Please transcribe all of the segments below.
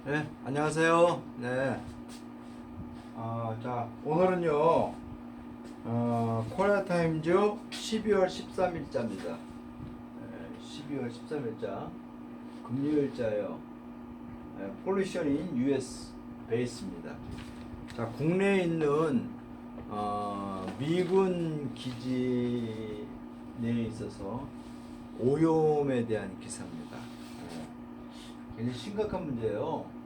네, 안녕하세요. 네. 자, 오늘은요, 코리아 타임즈 12월 13일자입니다. 12월 13일자, 금요일자예요. 폴루션인 US 베이스입니다. 자, 국내에 있는 미군 기지 내에 있어서 오염에 대한 기사입니다. 굉장히 심각한 문제예요.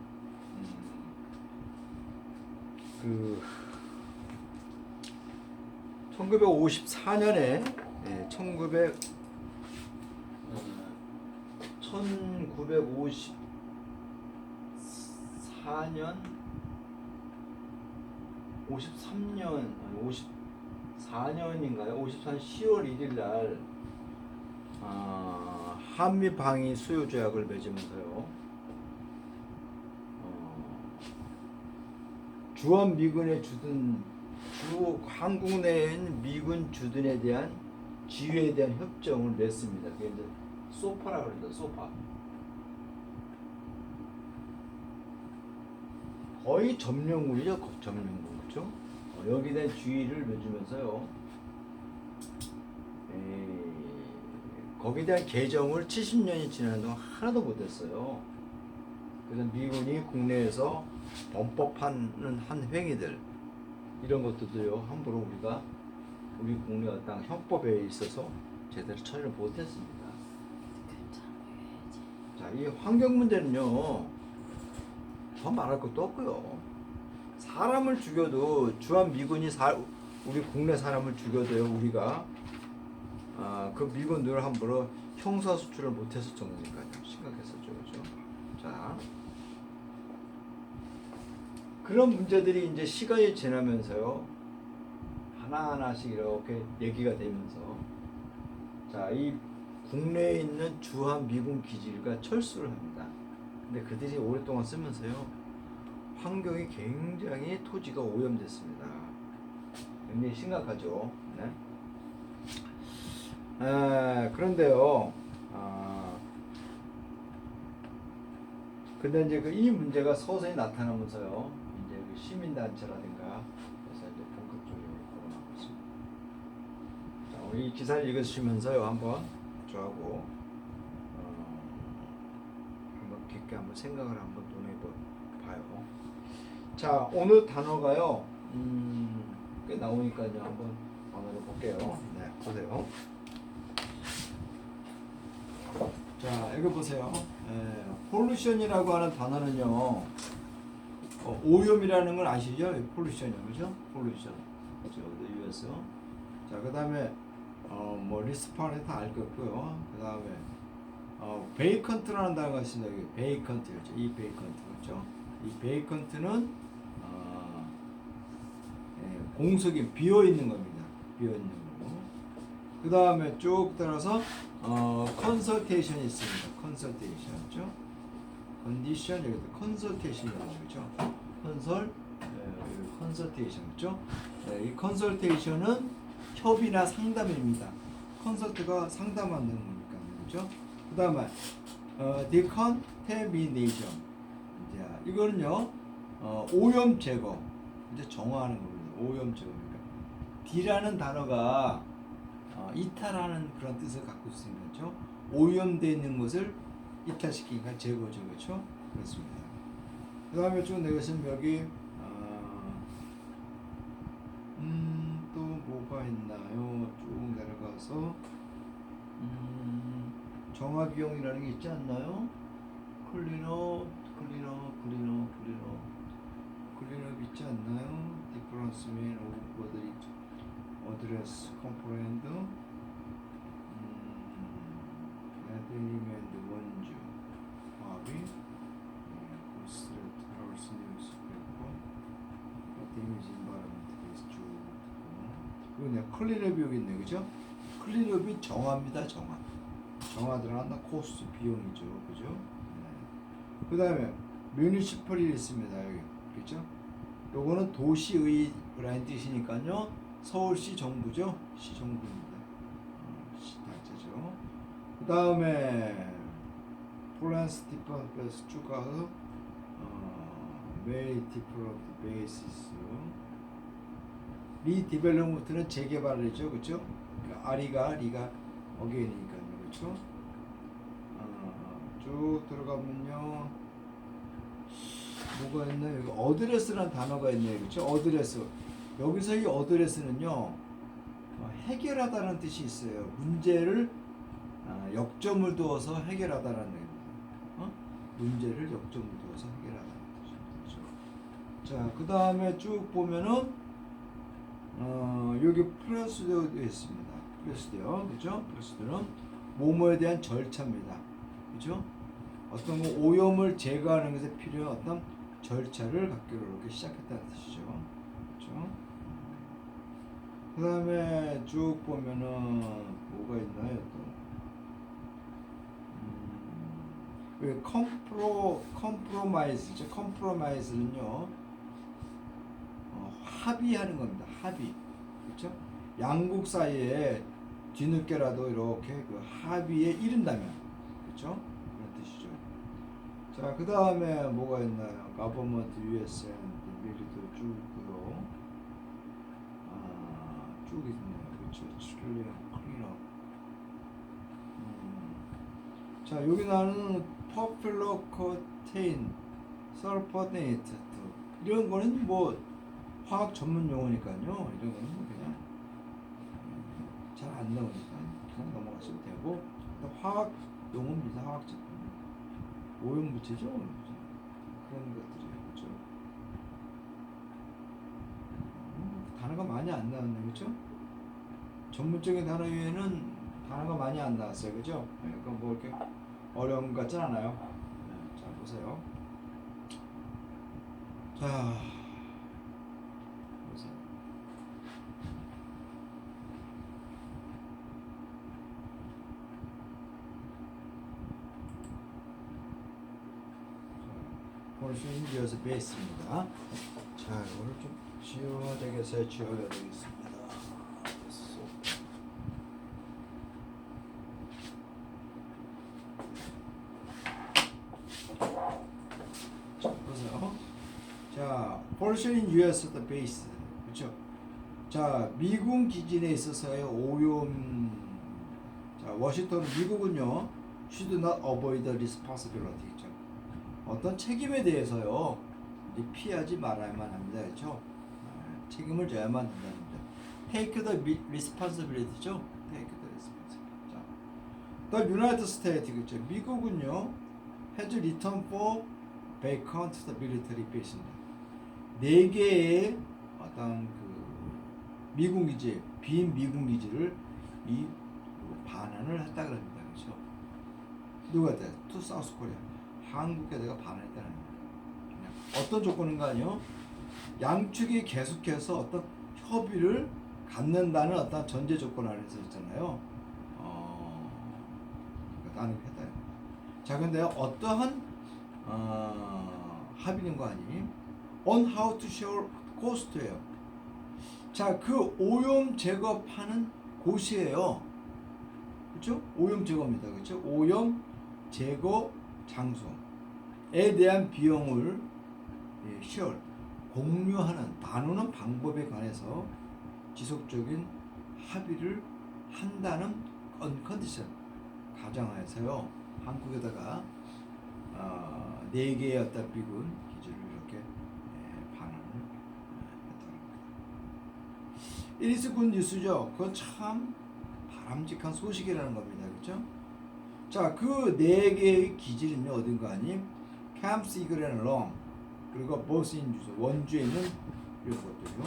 1954년에 1954년 53년 54년인가요? 54년 10월 1일 날 한미 방위 수요 조약을 맺으면서요. 주한 미군에 주둔 한국 내에 있는 미군 주둔에 대한 지휘에 대한 협정을 맺습니다. 그게 이제 소파라고 그러죠. 소파. 거의 점령군이죠. 점령군. 그렇죠? 여기에 대한 지휘를 맺으면서요. 거기에 대한 개정을 70년이 지난 동안 하나도 못했어요. 그래서 미군이 국내에서 범법하는 한 행위들 이런 것들도요 함부로 우리 국내 어떤 형법에 있어서 제대로 처리를 못했습니다. 자, 이 환경 문제는요 더 말할 것도 없고요. 사람을 죽여도 주한 미군이 우리 국내 사람을 죽여도요 우리가 그 미군들을 함부로 형사 수출을 못했을 정도니까요. 심각했었죠, 그렇죠? 자. 그런 문제들이 이제 시간이 지나면서요 하나하나씩 이렇게 얘기가 되면서 자, 이 국내에 있는 주한 미군 기지가 철수를 합니다. 근데 그들이 오랫동안 쓰면서요 환경이 굉장히 토지가 오염됐습니다. 굉장히 심각하죠. 네? 그런데요 근데 이제 이 문제가 서서히 나타나면서요 시민단체라든가 그래서 이제 본격적으로 거론하고 있습니다. 자, 오늘 이 기사를 읽으시면서요 한번 저하고 한번 깊게 한번 생각을 한번 논해봐요. 자, 오늘 단어가요 꽤 나오니까요 한번 단어를 볼게요. 네, 보세요. 자, 읽어보세요. 폴루션이라고 하는 단어는요 오염이라는 걸 아시죠? 폴루션이요, 그죠? 폴루션. 그죠? US. 자, 그 다음에, 리스파는 다 알 거고요. 그 다음에, 베이컨트라는 단어가 있습니다. 여기 베이컨트, 그죠? 이 베이컨트, 그죠? 이 베이컨트는, 공석이 비어있는 겁니다. 비어있는 거고. 그 다음에 쭉 따라서, 컨설테이션이 있습니다. 컨설테이션, 그죠? 컨디션, 여기도 컨설테이션이라는 거죠. 컨설테이션, 그죠? 이 컨설테이션은 협의나 상담입니다. 컨설트가 상담하는 거니까, 그죠? 그 다음에, decontamination. 이거는요, 오염 제거. 이제 정화하는 겁니다. 오염 제거니까. D라는 단어가, 이탈하는 그런 뜻을 갖고 있습니다. 그죠? 오염되어 있는 것을 이탈시키니까 제거죠, 그렇죠? 그렇습니다. 그 다음에 쭉 내려가시면 여기 또 뭐가 있나요? 쭉 내려가서 정화비용이라는 게 있지 않나요? 클린업 있지 않나요? 디퍼런스 메인 오버들이 어드레스 컴포넌트 에드리멘드 원주 화합이 코스트레트 하우스 뉴스 그랬고 데미지 인바이런먼트 베이스 쭉 그리고 그냥 클린업 여기 있네, 그죠? 클린업이 정화입니다. 정화 들어간다. 코스트 비용이죠, 그죠? 네. 그 다음에 뮤니시펄이 있습니다. 여기 그죠? 요거는 도시의라는 뜻이니까요 서울시 정부죠. 시정부입니다. 시 단체죠. 그 다음에 폴란스 디파트에서 쭉 가서 may develop basis. 리디벨롭먼트는 재개발이죠, 그렇죠? 그러니까 리가 어게인이니까요, 그렇죠? 쭉 들어가면요, 뭐가 있나요? 여기 어드레스라는 단어가 있네요, 그렇죠? 어드레스. 여기서 이 어드레스는요, 해결하다는 뜻이 있어요. 문제를 역점을 두어서 해결하다는 얘기입니다. 문제를 역점을 두어서 해결하다는 뜻이죠. 자, 그 다음에 쭉 보면은 여기 프로시저도 있습니다. 프로시저, 그죠? 프로시저는 뭐뭐에 대한 절차입니다. 그죠? 어떤 거 오염을 제거하는 것에 필요한 어떤 절차를 갖기로 이렇게 시작했다는 뜻이죠. 그죠? 그 다음에 쭉 보면은 뭐가 있나요? 또 컴프로마이즈죠. 컴프로마이즈는요, 합의하는 겁니다. 합의, 그렇죠? 양국 사이에 뒤늦게라도 이렇게 그 합의에 이른다면, 그렇죠? 그런 뜻이죠. 자, 그 다음에 뭐가 있나요? Government, US, 밀리도 쭉고요. 쭉 있네요. 그렇죠? 클리어. 자, 여기 나는 popular contain, sulfonate 이런 거는 뭐 화학 전문 용어니까요. 이런 거는 그냥 잘 안 나오니까 그냥 넘어가셔도 되고, 화학 용어입니다. 화학 제품. 오염 물질이죠. 그런 것들이에요. 그렇죠? 단어가 많이 안 나왔네요. 그렇죠? 전문적인 단어 외에는 단어가 많이 안 나왔어요. 그죠? 그러니까 뭐 이렇게 어려운 것 같진 않아요. 네, 자, 보세요. 자, 보세요. 볼 수 있는 이어서 베이스입니다. 자, 이거를 좀 지워야 되겠어요. 지워야 되겠습니다. 자, 보세요. 자, portion in US the base. 그렇죠? 자, 미군 기진에 있어서의 오염. 자, 워싱턴 미국은요, should not avoid the responsibility. 그렇죠? 어떤 책임에 대해서요, 피하지 말아야만 합니다. 그렇죠? 책임을 져야만 된답니다. Take the responsibility죠. Take the responsibility. 자, the United States, 그렇죠? 미국은요, has returned for vacant the military base입니다. 4개의 어떤 그 미군 기지, 빈 미군 기지를 이 반환을 했다 그럽니다. 그렇죠? 누구한테? To South Korea. 한국에다가 반환했다는 거예요. 어떤 조건인가요? 양측이 계속해서 어떤 협의를 갖는다는 어떤 전제 조건 안에서 있잖아요. 나는 했다. 자, 근데 어떠한 합의는 거 아니? On how to share cost예요. 자, 그 오염 제거하는 곳이에요. 그렇죠? 오염 제거입니다. 그렇죠? 오염 제거 장소에 대한 비용을 share, 공유하는, 나누는 방법에 관해서 지속적인 합의를 한다는 컨디션 가정하에서요, 한국에다가 4개의 어떤 미군 기지를 이렇게 반환을 했다는 겁니다. 이리스 군 뉴스죠. 그건 참 바람직한 소식이라는 겁니다. 그렇죠? 자, 그 4개의 기지는요, 어딘가 아니? 캠프 이글 앤 롱, 그리고 버스인 주소, 원주에 있는 이런 것들이요.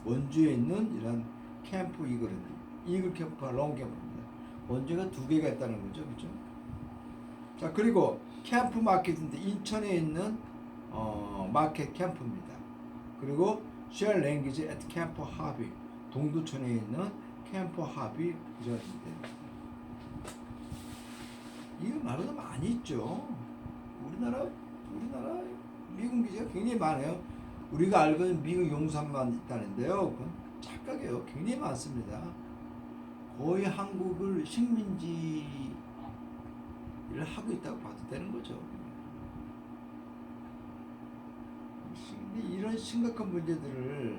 원주에 있는 이런 캠프 이글 캠프와 롱 캠프입니다. 원주가 2개가 있다는 거죠. 그렇죠? 자, 그리고 캠프 마켓인데 인천에 있는 마켓 캠프입니다. 그리고 쉘 랭귀지 at 캠프 하비, 동두천에 있는 캠프 하비 그전인데, 이거 말고도 많이 있죠. 우리나라 미군 기지가 굉장히 많아요. 우리가 알고 있는 미국 용산만 있다는데요, 그건 착각이에요. 굉장히 많습니다. 거의 한국을 식민지를 하고 있다고 봐도 되는 거죠. 근데 이런 심각한 문제들을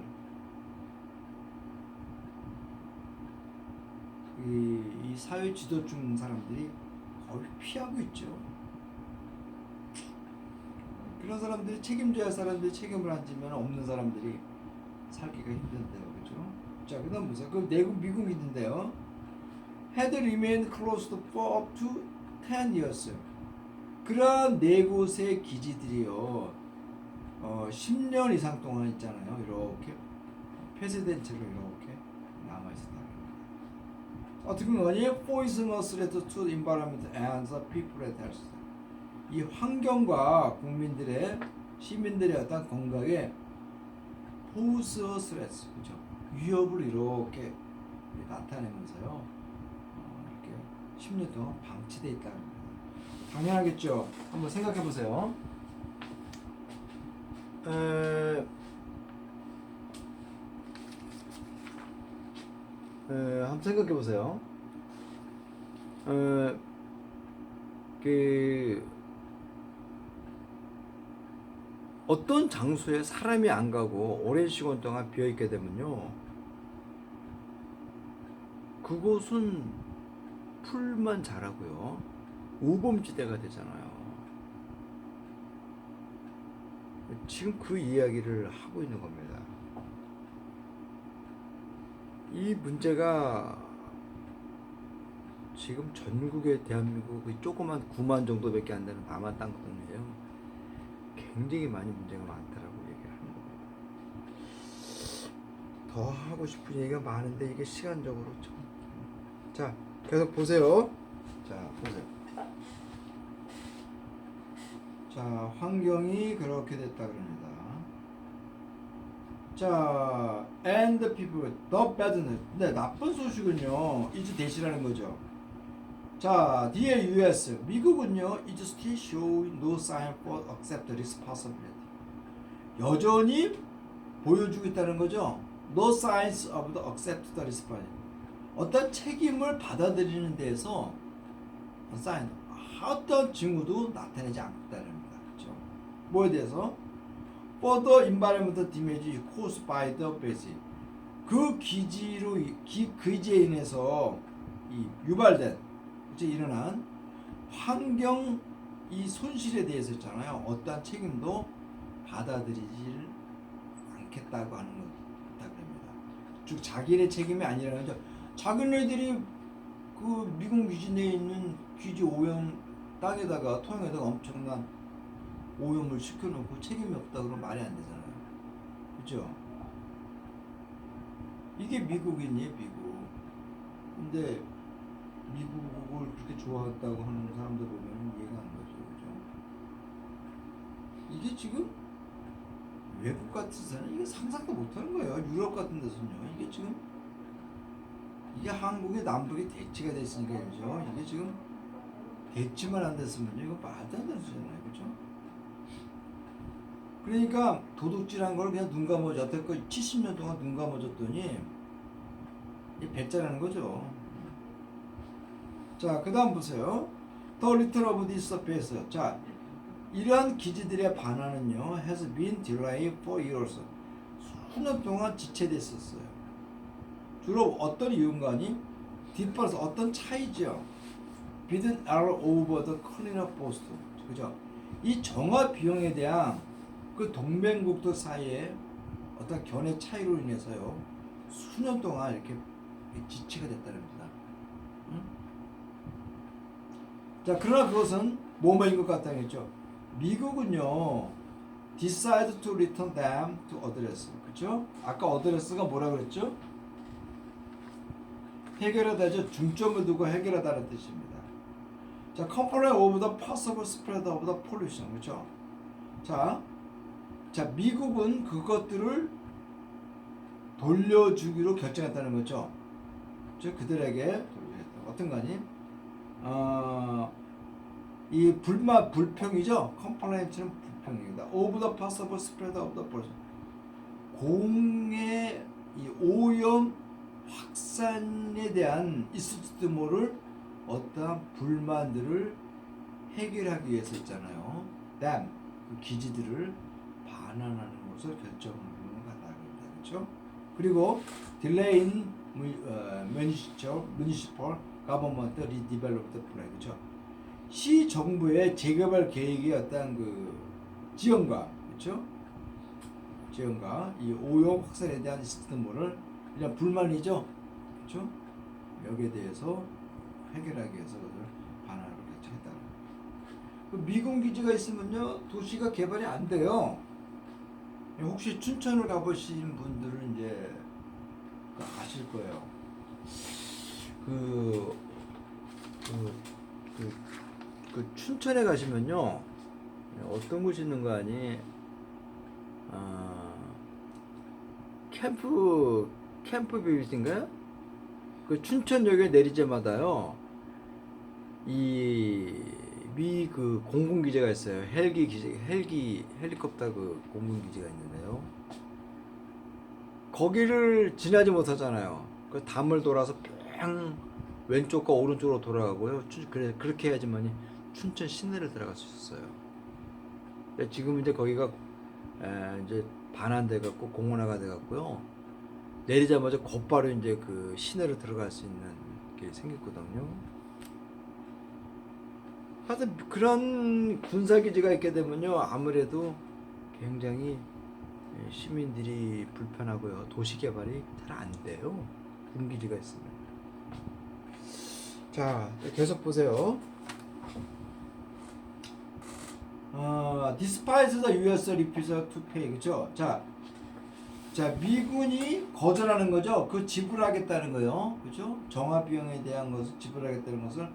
이 사회 지도층 사람들이 거의 피하고 있죠. 그런 사람들이 책임져야 할 사람들이 책임을 안 지면 없는 사람들이 살기가 힘든데요, 그죠? 자, 그다음 보세요. 그 미국인인데요. Had remained closed for up to 10 years. 그러한 네 곳의 기지들이요, 10년 이상 동안 있잖아요. 이렇게 폐쇄된 채로 이렇게 남아 있었다. 어떻게 보면 poisonous threat to the environment and the people's health. 이 환경과 국민들의 시민들의 어떤 건강에 poisonous threats, 그죠? 위협을 이렇게 나타내면서요, 이렇게 10년 동안 방치돼 있다는 겁니다. 당연하겠죠. 한번 생각해 보세요. 한번 생각해 보세요. 어떤 장소에 사람이 안 가고 오랜 시간 동안 비어 있게 되면요, 그곳은 풀만 자라고요, 우범지대가 되잖아요. 지금 그 이야기를 하고 있는 겁니다. 이 문제가 지금 전국의 대한민국 조그만 9만 정도밖에 안 되는 남한 땅콩이에요. 굉장히 많이 문제가 많다라고 얘기를 하는 겁니다. 더 하고 싶은 얘기가 많은데 이게 시간적으로 좀. 자, 계속 보세요. 자, 보세요. 자, 환경이 그렇게 됐다 그럽니다. 자, and the people, the bad news. 네, 나쁜 소식은요, is 대시라는 거죠. 자, dear US, 미국은요, is still showing no sign for accept this possibility. 여전히 보여주고 있다는 거죠. No signs of the accept the responsibility. 어떤 책임을 받아들이는 데에서 sign, 어떤 징후도 나타내지 않는다는 겁니다. 그렇죠? 뭐에 대해서? For the environmental damage caused by the base. 그 기지에 인해서 유발된, 일어난 환경 이 손실에 대해서 있잖아요. 어떠한 책임도 받아들이질 않겠다고 하는 거다 그럽니다. 즉 자기네 책임이 아니라는 거죠. 자기네들이 그 미국 기지 내에 있는 기지 오염 땅에다가 토양에다가 엄청난 오염을 시켜놓고 책임이 없다 그러면 말이 안 되잖아요. 그죠? 이게 미국이니 미국. 근데 미국을 그렇게 좋아했다고 하는 사람들 보면 이해가 안 가죠. 그죠? 이게 지금 외국 같은 데는 이게 상상도 못하는 거예요. 유럽 같은 데서는요. 이게 지금 이게 한국의 남북이 대치가 됐으니까 그죠? 이게 지금 대치만 안 됐으면요. 이거 말도 안 되는 소리잖아요. 그죠? 그러니까 도둑질한 걸 그냥 눈 감아줘. 여태껏 70년 동안 눈 감아줬더니 배짜라는 거죠. 자, 그 다음 보세요. The return of this base. 자, 이러한 기지들의 반환은요, has been delayed for years. 수년 동안 지체됐었어요. 주로 어떤 이유인가니? 뒷발에서 어떤 차이죠. Bidden are over the cleanup cost. 그죠? 이 정화 비용에 대한 그 동맹국들 사이에 어떤 견해 차이로 인해서요, 수년 동안 이렇게 지체가 됐다는 겁니다. 응? 자, 그러나 그것은 뭐뭐인 것 같다는 거죠. 미국은요, decide to return them to address. 그렇죠? 아까 address가 뭐라 그랬죠? 해결하다죠. 중점을 두고 해결하다는 뜻입니다. 자, complain of the possible spread of the pollution. 그렇죠? 자, 미국은 그것들을 돌려주기로 결정했다는 거죠. 즉 그들에게 돌려줬다. 어떤 거니? 이 불평이죠. complaint는 불평입니다. of the possible spread of the pollution. 공의 이 오염 확산에 대한 있을지도 모를 어떠한 불만들을 해결하기 위해서 있잖아요. 그 기지들을 반환하는 것을 결정하는 거다. 그렇죠? 그리고 delay in municipal government redevelopment plan. 그렇죠? 시 정부의 재개발 계획의 어떤 그 지연과, 그렇죠? 지연과 이 오염 확산에 대한 시스템을 그냥 불만이죠, 그렇죠? 여기에 대해서 해결하기 위해서 그것을 반환을 결정했다. 미군 기지가 있으면요 도시가 개발이 안 돼요. 혹시 춘천을 가보신 분들은 이제 아실 거예요. 그 춘천에 가시면요 어떤 곳이 있는 거 아니? 캠프 비비인가요? 그 춘천역에 내리자마다요 미 그 공군기지가 있어요. 헬리콥터 그 공군기지가 있는데요. 거기를 지나지 못하잖아요. 그 담을 돌아서 뺑 왼쪽과 오른쪽으로 돌아가고요. 그렇게 해야지만이 춘천 시내를 들어갈 수 있었어요. 지금 이제 거기가 이제 반환돼 갖고 공원화가 돼 갖고요. 내리자마자 곧바로 이제 그 시내로 들어갈 수 있는 게 생겼거든요. 하여튼 그런 군사기지가 있게 되면요 아무래도 굉장히 시민들이 불편하고요 도시개발이 잘 안 돼요. 군기지가 있으면. 자 계속 보세요. Despite the U.S. refusal to pay. 그렇죠? 자 미군이 거절하는 거죠. 그 지불하겠다는 거요. 그렇죠? 정화 비용에 대한 것을 지불하겠다는 것을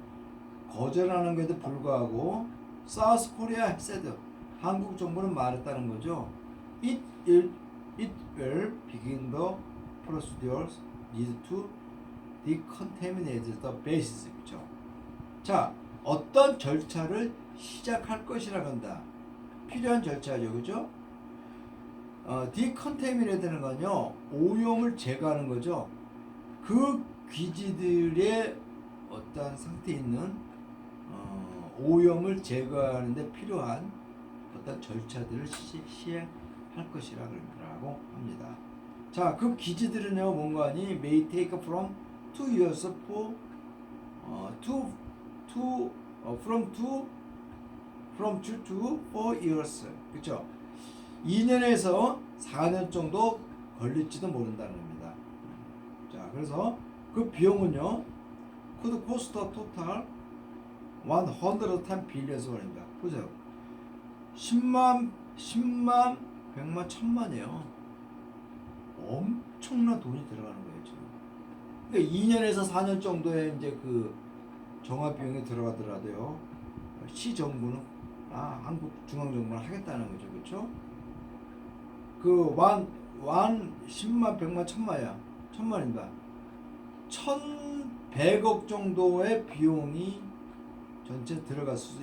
거절하는 것에도 불구하고 사우스 코리아 said 한국 정부는 말했다는 거죠. It will begin the procedures needed to decontaminate the bases. 그렇죠? 자, 어떤 절차를 시작할 것이라고 한다. 필요한 절차죠, 그렇죠? decontaminate는 건요 오염을 제거하는 거죠. 그 기지들의 어떤 상태에 있는 오염을 제거하는데 필요한 어떤 절차들을 시행할 것이라고 합니다. 자, 그 기지들은요 뭔가 하니 may take from 2 years for from 2 to 4 years. 그렇죠? 2년에서 4년 정도 걸릴지도 모른다는 겁니다. 자, 그래서 그 비용은요 could cost total 110 billion 원입니다. 보세요. 10만, 100만, 1000만이에요. 엄청난 돈이 들어가는 거예요, 지금. 그러니까 2년에서 4년 정도의 이제 그 정화 비용이 들어가더라도요, 시 정부는, 한국 중앙정부는 하겠다는 거죠. 그렇죠? 그 10만, 100만, 1000만이야. 1000만입니다. 1100억 정도의 비용이 전체 들어갈 수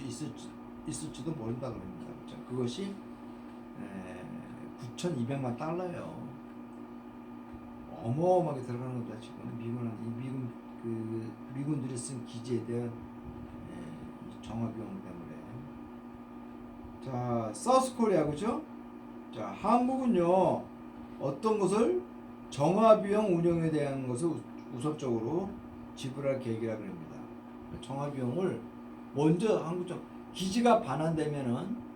있을지도 모른다 그럽니다. 그렇죠? 그것이 9,200만 달러예요. 어마어마하게 들어가는 겁니다. 지금 미군들이 쓴 기지에 대한 정화 비용 때문에. 자, 사우스 코리아 그죠? 자, 한국은요 어떤 것을 정화 비용 운영에 대한 것을 우선적으로 지불할 계획이라고 합니다. 정화 비용을 먼저 한국 기지가 반환되면은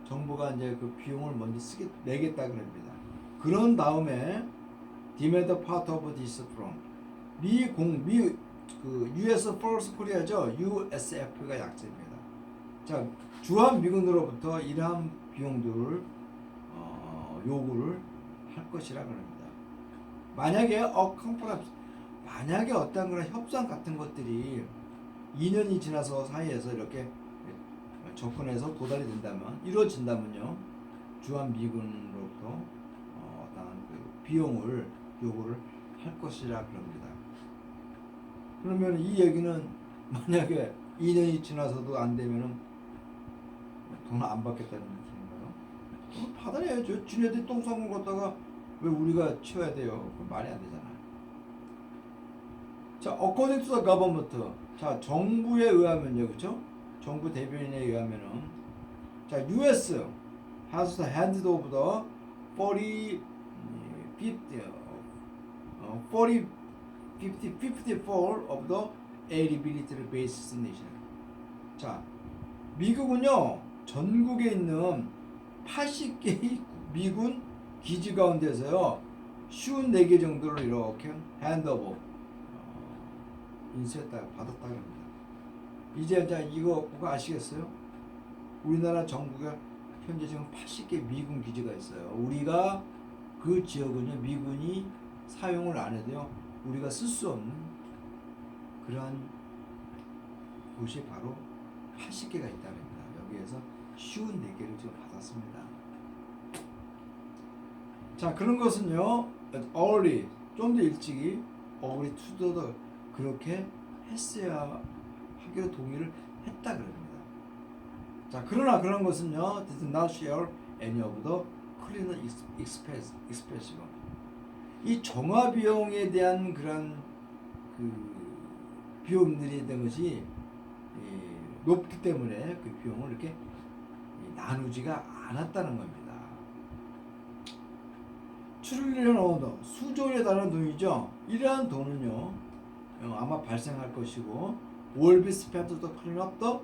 정부가 이제 그 비용을 먼저 내겠다 그럽니다. 그런 다음에 demand part of this from 그 US Force Korea죠. USF가 약자입니다. 자, 주한 미군으로부터 이러한 비용들을 요구를 할 것이라고 합니다. 만약에 만약에 어떤 그런 협상 같은 것들이 2년이 지나서 사이에서 이렇게 접근해서 도달이 된다면 이루어진다면요 주한 미군으로부터 어떤 그 비용을 요구를 할 것이라 그럽니다. 그러면 이 얘기는 만약에 2년이 지나서도 안 되면은 돈 안 받겠다는 얘기인가요? 받아야죠. 지네들이 똥 싸고 갔다가 왜 우리가 치워야 돼요? 말이 안 되잖아요. 자, according to the government. 자, 정부에 의하면요, 그렇죠? 정부 대변인에 의하면은, 자, US has handed over the 40, 50, 40, 50, 54 of the air military bases nation. 자, 미국은요 전국에 있는 80개의 미군 기지 가운데서요 54개 정도를 이렇게 핸드오버 인수했다 받았다 그럽니다. 이제 이거 아시겠어요? 우리나라 전국에 현재 지금 80개 미군 기지가 있어요. 우리가 그 지역은요 미군이 사용을 안 해도요 우리가 쓸 수 없는 그러한 곳이 바로 80개가 있답니다. 여기에서 54개를 지금 받았습니다. 자, 그런 것은요 early 좀 더 일찍이 early to the 그렇게 했어야 하기로 동의를 했다 그럽니다. 자, 그러나 그런 것은요 did not share any of the cleaner expense. 이 정화 비용에 대한 그런 그 비용들이 된 것이 높기 때문에 그 비용을 이렇게 나누지가 않았다는 겁니다. 트릴리언 원더 수조에 달하는 돈이죠. 이러한 돈은요 아마 발생할 것이고 will be spent to clean up the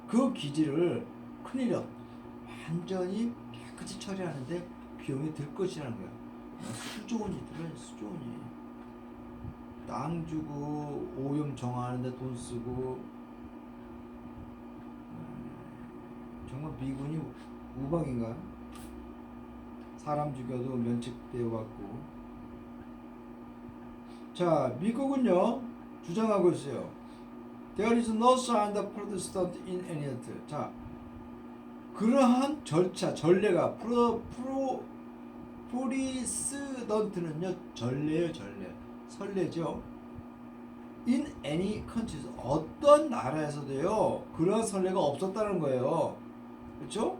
그 기지를 클린업 완전히 깨끗이 처리하는데 비용이 들 것이라는 거야. 수조원이 들어요. 수조원이 땅 주고 오염 정화하는데 돈 쓰고 정말 미군이 우방인가요? 사람 죽여도 면책되어 갖고. 자, 미국은요 주장하고 있어요. There is no sign of Protestant in any other. 자, 그러한 절차, 전례가 프리스던트는요 전례요, 전례, 선례죠. In any countries 어떤 나라에서도요 그런 선례가 없었다는 거예요. 그렇죠?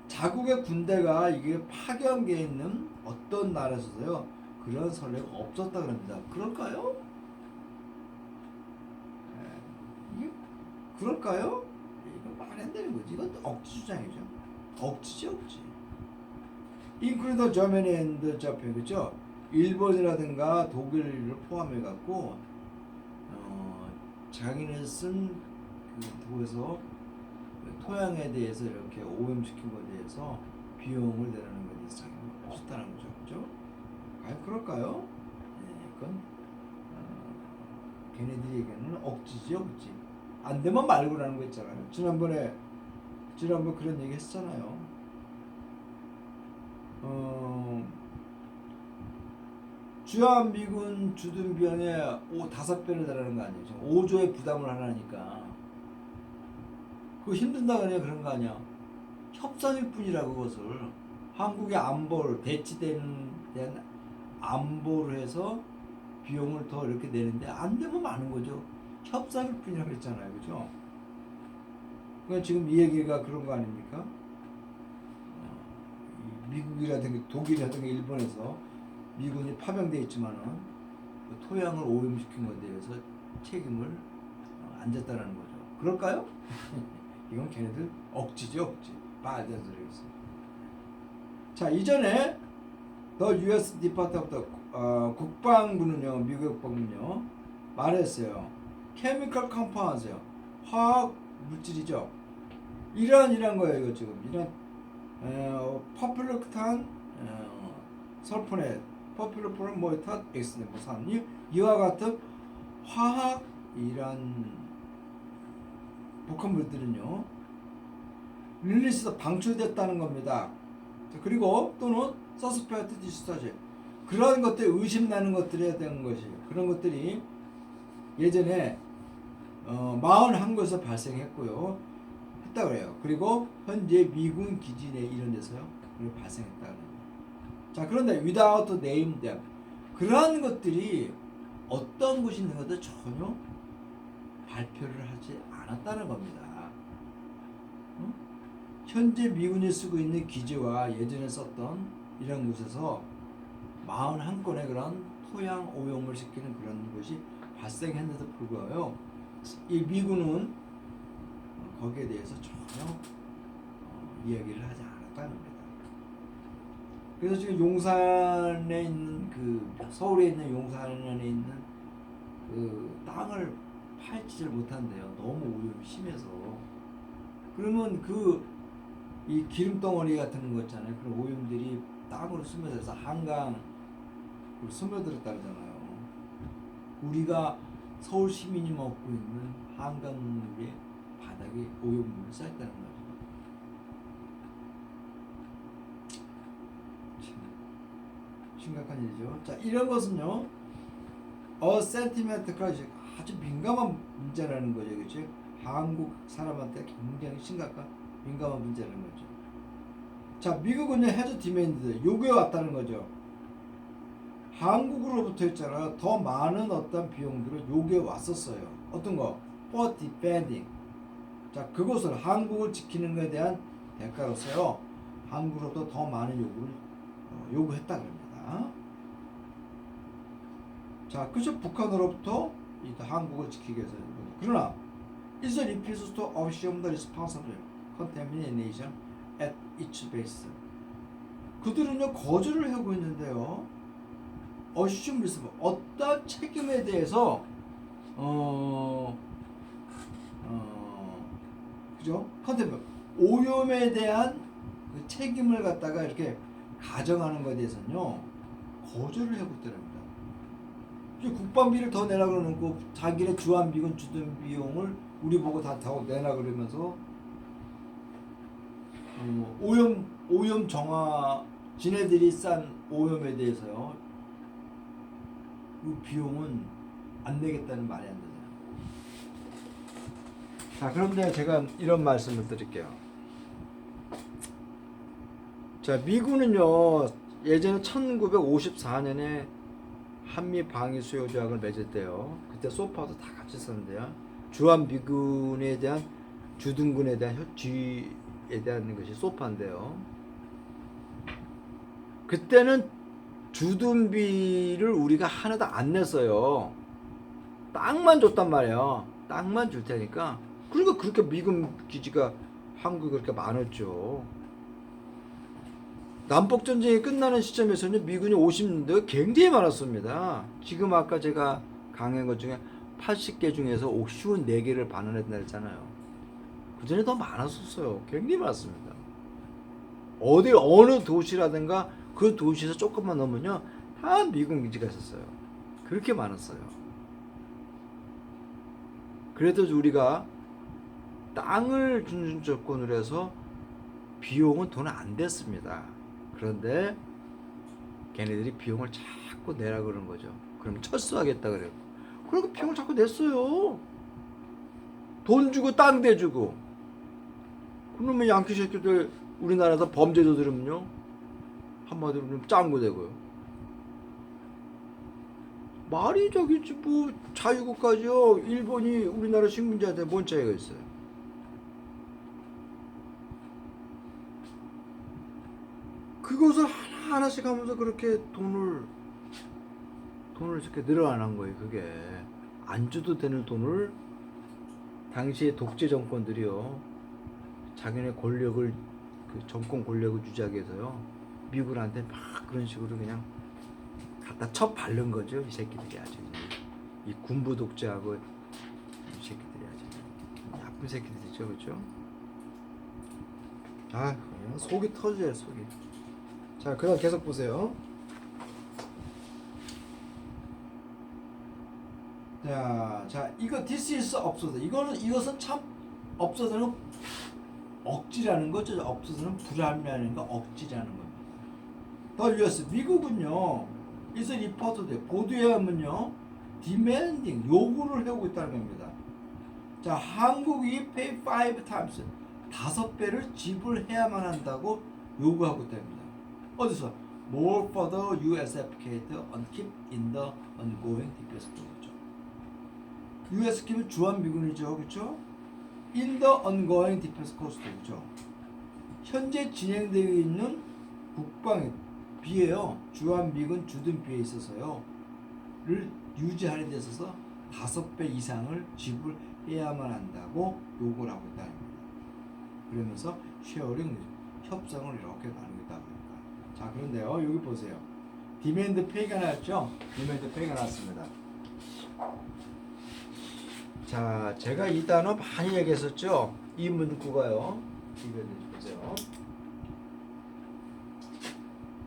자국의 군대가 이게 파견돼 있는 어떤 나라에서도요 그런 선례가 없었다 그럽니다. 그럴까요? 이게 그럴까요? 이거 말 안 되는 거지. 이건 억지 주장이죠. 억지죠, 억지. Include Germany and Japan, 그렇죠? 일본이라든가 독일을 포함해 갖고 자기네 쓴 그 도에서 토양에 대해서 이렇게 오염시킨 것에 대해서 비용을 내라는 것에 대해서 자기는 없었다는 거죠, 그렇죠? 과연 그럴까요? 네, 그건 걔네들에게는 억지지, 억지. 안 되면 말고라는 거 있잖아요. 지난번에 그런 얘기 했잖아요. 주한미군 주둔 비용의 5배를 달라는 거 아니에요. 지금 5조의 부담을 하라니까. 그거 힘든다 그런 거 아니야. 협상일 뿐이라 그것을 한국의 안보를 배치되는 데는 안보를 해서 비용을 더 이렇게 내는데 안 되면 많은 거죠. 협상일 뿐이라고 했잖아요, 그죠? 그러니까 지금 이 얘기가 그런 거 아닙니까? 미국이라든가 독일이라든가 일본에서 미군이 파병돼 있지만은 그 토양을 오염시킨 것에 대해서 책임을 안 졌다는 거죠. 그럴까요? 이건 걔네들 억지죠, 억지. 말도 안 되는 소리겠어. 자, 이전에 The U.S. Department of 국방부는요, 미국 국방부는요 말했어요. Chemical compounds요, 화학 물질이죠. 이런 거예요, 이거 지금. 이런 퍼플루탄, 설포넷, 퍼플루포른 모이탄, 엑스네 산 이와 같은 화학 이런 복합물들은요 릴리스가 방출됐다는 겁니다. 그리고 또는 서스펙트 디스타지 그런 것들 의심나는 것들에 대한 것이 그런 것들이 예전에 41곳에서 발생했고요. 했다 그래요. 그리고 현재 미군 기지 내 이런 데서요. 발생했다는 거예요. 자, 그런데 without name them 그러한 것들이 어떤 곳이 있는 것도 전혀 발표를 하지 않았다는 겁니다. 현재 미군이 쓰고 있는 기지와 예전에 썼던 이런 곳에서 41건의 그런 토양 오염을 시키는 그런 것이 발생했는데도 불구하고 이 미군은 거기에 대해서 전혀 이야기를 하지 않았다. 있다는 겁니다. 그래서 지금 용산에 있는 서울에 있는 용산에 있는 그 땅을 팔지를 못한대요. 너무 오염이 심해서. 그러면 이 기름 덩어리 같은 거 있잖아요. 그런 오염들이 땅으로 스며들어서 한강으로 스며들었다 그러잖아요. 우리가 서울 시민이 먹고 있는 한강물의 바닥에 오염물이 쌓였다는 거죠. 심각한 일이죠. 자, 이런 것은요, sentimental crisis, 아주 민감한 문제라는 거죠, 그렇죠? 한국 사람한테 굉장히 심각한 민감한 문제라는 거죠. 자, 미국은요, 해저 디맨드, 요구해 왔다는 거죠. 한국으로부터 있잖아, 더 많은 어떤 비용들을 요구해 왔었어요. 어떤 거? for defending. 자, 그것을 한국을 지키는 것에 대한 대가로서요, 한국으로부터 더 많은 요구를 요구했다 그럽니다. 자, 그래서 북한으로부터 한국을 지키기 위해서. 그러나 is refuses to assume the responsible contamination at each base. 그들은요 거절을 하고 있는데요. assume responsible, 어떤 책임에 대해서 그죠? 컨테이너 오염에 대한 그 책임을 갖다가 이렇게 가정하는 것에 대해서는요 거절을 하고 있더랍니다. 국방비를 더 내라 그러고 자기네 주한미군 주둔 비용을 우리 보고 다 내라 그러면서 오염 정화, 지네들이 싼 오염에 대해서요 그 비용은 안 내겠다는 말이 안 되잖아요. 자, 그런데 제가 이런 말씀을 드릴게요. 자, 미군은요 예전에 1954년에 한미 방위 수요 조약을 맺었대요. 그때 소파도 다 같이 썼는데요. 주한미군에 대한 주둔군에 대한 협지에 대한 것이 소파인데요. 그때는 주둔비를 우리가 하나도 안 냈어요. 땅만 줬단 말이에요. 땅만 줄 테니까. 그러니까 그렇게 미군 기지가 한국에 그렇게 많았죠. 남북전쟁이 끝나는 시점에서는 미군이 50년대 굉장히 많았습니다. 지금 아까 제가 강의한 것 중에 80개 중에서 54개를 반환했다 했잖아요. 그 전에 더 많았었어요. 굉장히 많았습니다. 어느 도시라든가 그 도시에서 조금만 넘으면요, 다 미군 기지가 있었어요. 그렇게 많았어요. 그래도 우리가 땅을 주는 조건으로 해서 비용은 돈 안 됐습니다. 그런데 걔네들이 비용을 자꾸 내라 그러는 거죠. 그럼 철수하겠다 그래요. 그러니까 비용을 자꾸 냈어요. 돈 주고 땅 대주고. 그러면 양키 새끼들 우리나라에서 범죄자들은요 한마디로 좀 짱구 되고요. 말이 저기지 뭐 자유국가죠. 일본이 우리나라 식민지한테 뭔 차이가 있어요. 그것을 하나하나씩 하면서 그렇게 돈을 이렇게 늘어나는 거예요. 그게 안 줘도 되는 돈을 당시에 독재 정권들이요 자기네 권력을 정권 권력을 유지하기 위해서요 미국한테 막 그런 식으로 그냥 갖다 쳐 바른 거죠. 이 새끼들이 아주 이 군부 독재하고 이 새끼들이 아주 나쁜 새끼들이죠, 그렇죠? 아, 그냥 속이 터져요, 속이. 자, 그다음 계속 보세요. 자, 이거 this is absurd. 이것은 참 absurd는 억지라는 거죠. absurd는 불합리하는 거, 억지라는 겁니다. 더 US 미국은요, is reported 보도에 하면요, demanding 요구를 하고 있다는 겁니다. 자, 한국이 pay 5 times 5배를 지불해야만 한다고 요구하고 있답니다. 어디서? More for the US advocate and keep in the ongoing defense program. US 기면 주한미군이죠, 그렇죠? In the ongoing defense cost, 그렇죠? 현재 진행되고 있는 국방 비에요. 주한미군 주둔비에 있어서요, 를 유지하는 데 있어서 5배 이상을 지불해야만 한다고 요구를 하고 있다는 겁니다. 그러면서 쉐어링 협상을 이렇게 나누겠다 합니다. 자, 그런데요, 여기 보세요. 디맨드 페이가 나왔죠? 디맨드 페이가 나왔습니다. 자, 제가 이 단어 많이 얘기했었죠? 이 문구가요. 이거 보세요.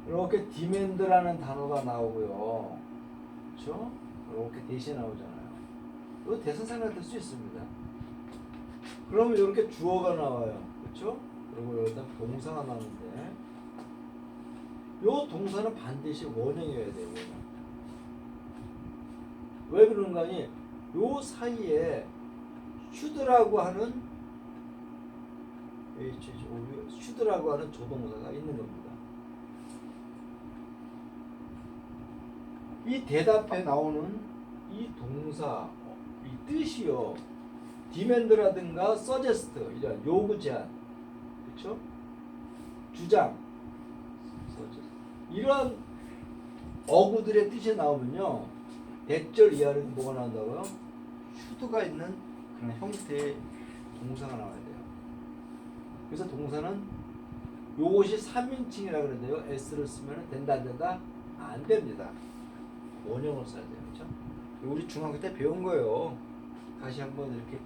이렇게 디맨드라는 단어가 나오고요. 그렇죠? 이렇게 대신 나오잖아요. 이거 대선상을 될 수 있습니다. 그러면 이렇게 주어가 나와요. 그렇죠? 그리고 여기다 동사가 나오는데 이 동사는 반드시 원형이어야 돼요. 원형. 왜 그런가 하니 요 사이에 should라고 하는 should라고 하는 조동사가 있는 겁니다. 이 대답에 나오는 이 동사, 이 뜻이요. demand라든가 suggest 이런 요구 제안, 그렇죠? 주장, 이런 어구들의 뜻이 나오면요. 대절 이하로 뭐가 나온다고요? should가 있는 그런 형태의 동사가 나와야 돼요. 그래서 동사는 요것이 3인칭이라 그러는데요. s를 쓰면 된다 안 된다? 안 됩니다. 원형을 써야 돼요. 그렇죠? 우리 중학교 때 배운 거예요. 다시 한번 이렇게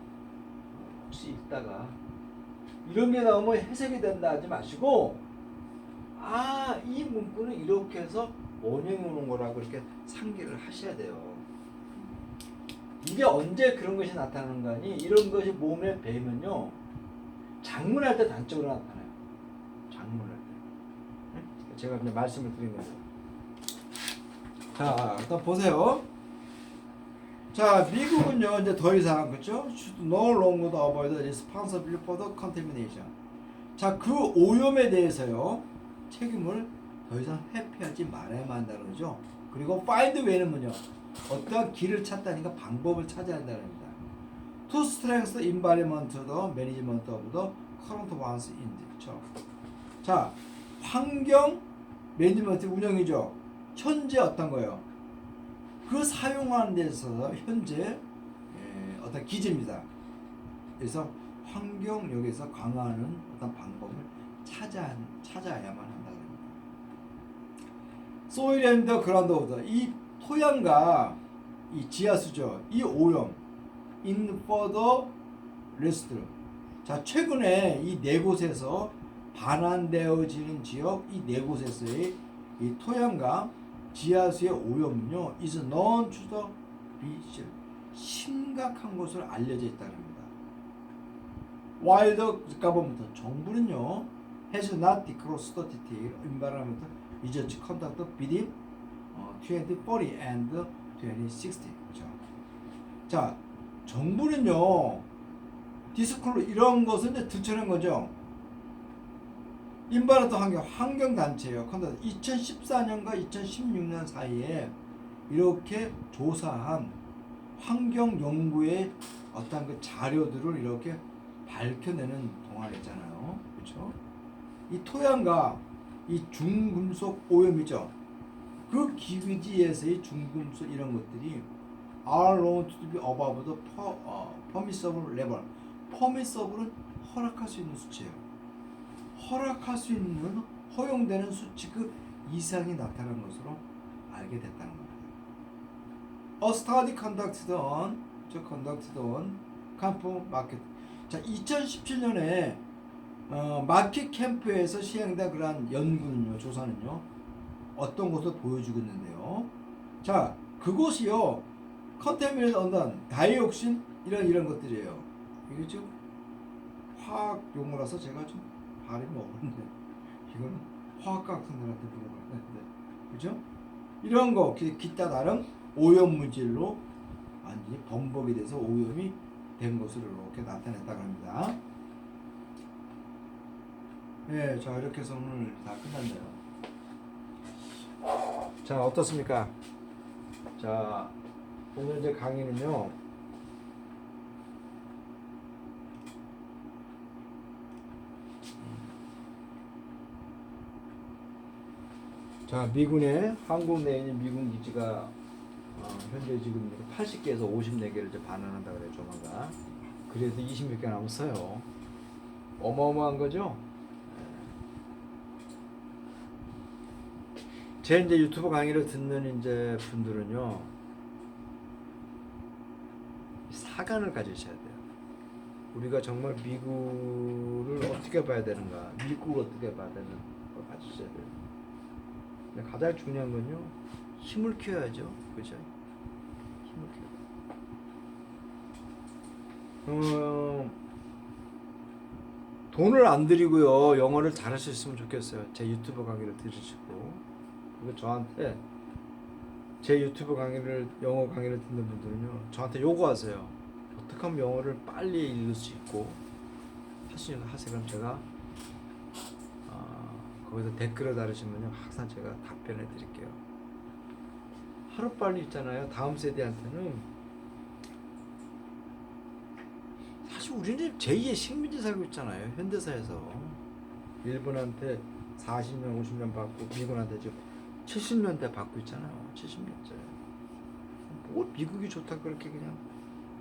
혹시 읽다가 이런 게 나오면 해석이 된다 하지 마시고 이 문구는 이렇게 해서 원형이 오는 거라고 이렇게 상기를 하셔야 돼요. 이게 언제 그런 것이 나타나는 거니? 이런 것이 몸에 배면요. 장문할 때 단적으로 나타나요. 장문할 때. 제가 그냥 말씀을 드린 거예요. 자, 일단 보세요. 자, 미국은요, 이제 더 이상, 그렇죠? Should no longer avoid responsibility for the contamination. 자, 그 오염에 대해서요, 책임을 더 이상 회피하지 말아야만 한다는 거죠. 그리고 find way는 뭐냐? 어떠한 길을 찾다니까 방법을 찾아야 한다는 겁니다. To strengthen environment, the management of the current ones in, 그렇죠? 자, 환경 매니지먼트 운영이죠. 현재 어떤 거예요? 그 사용하는 데 있어서 현재 어떤 기제입니다. 그래서 환경역에서 강화하는 어떤 방법을 찾아야만 한다. 소일 앤드 그라운드 오더, 이 토양과 이 지하수죠. 이 오염 in further rest. 자, 최근에 이 네 곳에서 반환되어지는 지역, 이 네 곳에서의 이 토양과 지하수의 오염은요, is known to the be 심각한 것으로 알려져 있다는 겁니다. While the government, 정부는요, has not disclosed the detail environmental research conducted within 2040 and 2060. 그렇죠? 자, 정부는요, 디스클로 이런 것은 이제 들춰낸 거죠. 인바르트 환경 단체예요. 2014년과 2016년 사이에 이렇게 조사한 환경 연구의 어떤 그 자료들을 이렇게 밝혀내는 동아리잖아요. 그렇죠? 이 토양과 이 중금속 오염이죠. 그 기지에서의 중금속 이런 것들이 are known to be above the permissible level. permissible은 허락할 수 있는 수치예요. 허락할 수 있는 허용되는 수치 그 이상이 나타난 것으로 알게 됐다는 겁니다. A study conducted on 캠프 마켓. 자, 2017년에 마켓 캠프에서 시행된 그러한 연구는요, 조사는요, 어떤 것을 보여주고 있는데요. 자, 그곳이요, 컨테미네이트 언단, 다이옥신 이런 것들이에요. 이게 좀 화학 용어라서 제가 좀 발음이 어렵네. 이건 화학과 학생들한테 물어봐야 되는데, 그죠? 이런 거 기타 다른 오염 물질로 완전히 범벅이 돼서 오염이 된 것으로 이렇게 나타냈다고 합니다. 네, 자, 이렇게 해서 오늘 다 끝났네요. 자, 어떻습니까? 자, 오늘 이제 강의는요, 자, 미군의 한국 내에 있는 미군 기지가 현재 지금 80개에서 54개를 이제 반환한다고 그래요, 조만간. 그래도 20몇 개 남았어요. 어마어마한 거죠? 제 이제 유튜브 강의를 듣는 이제 분들은요, 사관을 가지셔야 돼요. 우리가 정말 미국을 어떻게 봐야 되는가, 미국을 어떻게 봐야 되는 걸 가지셔야 돼요. 근데 가장 중요한 건요, 힘을 키워야죠, 그죠? 힘을 키워. 돈을 안 들이고요, 영어를 잘할 수 있으면 좋겠어요. 제 유튜브 강의를 들으시고, 그리고 저한테 제 유튜브 강의를, 영어 강의를 듣는 분들은요, 저한테 요구하세요. 어떻게 하면 영어를 빨리 읽을 수 있고 하세요. 그럼 제가 거기서 댓글을 달으시면요, 항상 제가 답변해 드릴게요. 하루빨리 있잖아요. 다음 세대한테는 사실 우리는 제2의 식민지 살고 있잖아요. 현대사에서 일본한테 40년, 50년 받고 미국한테 지금 70년대 받고 있잖아요. 70년째. 뭐 미국이 좋다 그렇게 그냥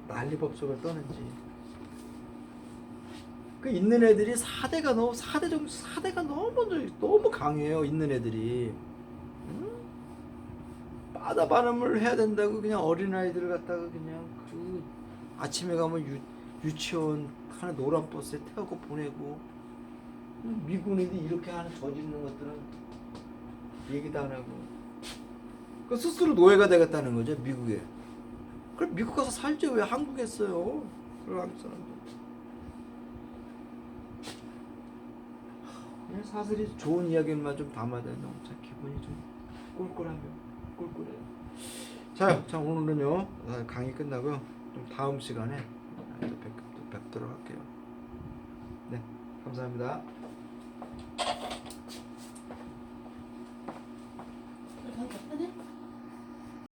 난리법석을 떠는지. 그 있는 애들이 4대가 너무 강해요. 있는 애들이. 응? 바다 발음을 해야 된다고 그냥 어린아이들을 갖다가 그냥 그 아침에 가면 유치원 하나 노란 버스에 태우고 보내고, 미국 애들이 이렇게 하는 저지르는 것들은 얘기도 안 하고, 그 스스로 노예가 되겠다는 거죠, 미국에. 그럼 미국 가서 살죠. 왜 한국에 써요? 그럼 한국 사람들. 그냥 사슬이 좋은 이야기만 좀 담아야 되는데 참 기분이 좀 꿀꿀해요. 자, 오늘은요, 강의 끝나고요, 좀 다음 시간에 또 뵙도록 할게요. 네, 감사합니다.